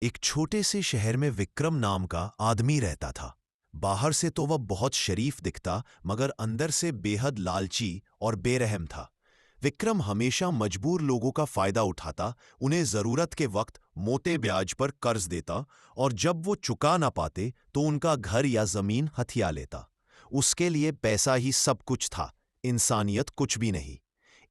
एक छोटे से शहर में विक्रम नाम का आदमी रहता था। बाहर से तो वह बहुत शरीफ दिखता, मगर अंदर से बेहद लालची और बेरहम था। विक्रम हमेशा मजबूर लोगों का फायदा उठाता, उन्हें जरूरत के वक्त मोटे ब्याज पर कर्ज देता और जब वो चुका ना पाते तो उनका घर या जमीन हथिया लेता। उसके लिए पैसा ही सब कुछ था, इंसानियत कुछ भी नहीं।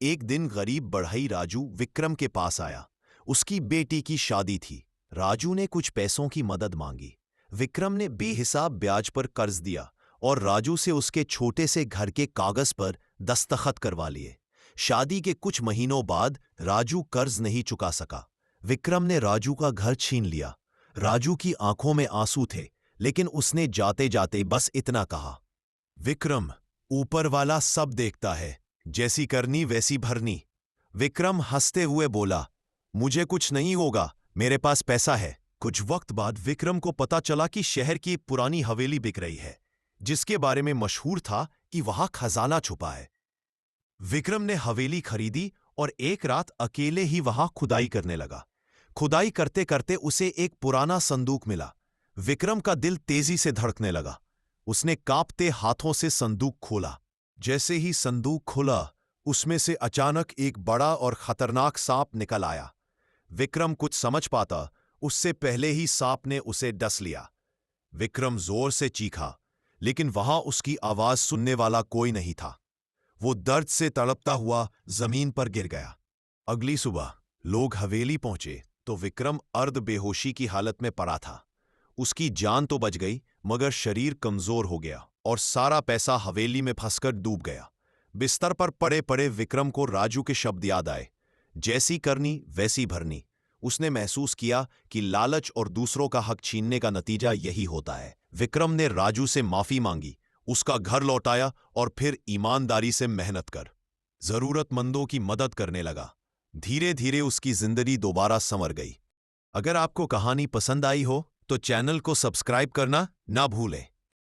एक दिन गरीब बढ़ई राजू विक्रम के पास आया। उसकी बेटी की शादी थी। राजू ने कुछ पैसों की मदद मांगी। विक्रम ने बेहिसाब ब्याज पर कर्ज दिया और राजू से उसके छोटे से घर के कागज पर दस्तखत करवा लिए। शादी के कुछ महीनों बाद राजू कर्ज नहीं चुका सका। विक्रम ने राजू का घर छीन लिया। राजू की आंखों में आंसू थे, लेकिन उसने जाते जाते बस इतना कहा, विक्रम, ऊपर वाला सब देखता है, जैसी करनी वैसी भरनी। विक्रम हंसते हुए बोला, मुझे कुछ नहीं होगा, मेरे पास पैसा है। कुछ वक्त बाद विक्रम को पता चला कि शहर की एक पुरानी हवेली बिक रही है, जिसके बारे में मशहूर था कि वहां खजाना छुपा है। विक्रम ने हवेली खरीदी और एक रात अकेले ही वहां खुदाई करने लगा। खुदाई करते करते उसे एक पुराना संदूक मिला। विक्रम का दिल तेजी से धड़कने लगा। उसने कांपते हाथों से संदूक खोला। जैसे ही संदूक खुला, उसमें से अचानक एक बड़ा और खतरनाक सांप निकल आया। विक्रम कुछ समझ पाता उससे पहले ही सांप ने उसे डस लिया। विक्रम जोर से चीखा, लेकिन वहां उसकी आवाज सुनने वाला कोई नहीं था। वो दर्द से तड़पता हुआ जमीन पर गिर गया। अगली सुबह लोग हवेली पहुंचे तो विक्रम अर्ध बेहोशी की हालत में पड़ा था। उसकी जान तो बच गई, मगर शरीर कमजोर हो गया और सारा पैसा हवेली में फंसकर डूब गया। बिस्तर पर पड़े पड़े विक्रम को राजू के शब्द याद आए, जैसी करनी वैसी भरनी। उसने महसूस किया कि लालच और दूसरों का हक छीनने का नतीजा यही होता है। विक्रम ने राजू से माफी मांगी, उसका घर लौटाया और फिर ईमानदारी से मेहनत कर जरूरतमंदों की मदद करने लगा। धीरे धीरे उसकी जिंदगी दोबारा संवर गई। अगर आपको कहानी पसंद आई हो तो चैनल को सब्सक्राइब करना ना भूलें।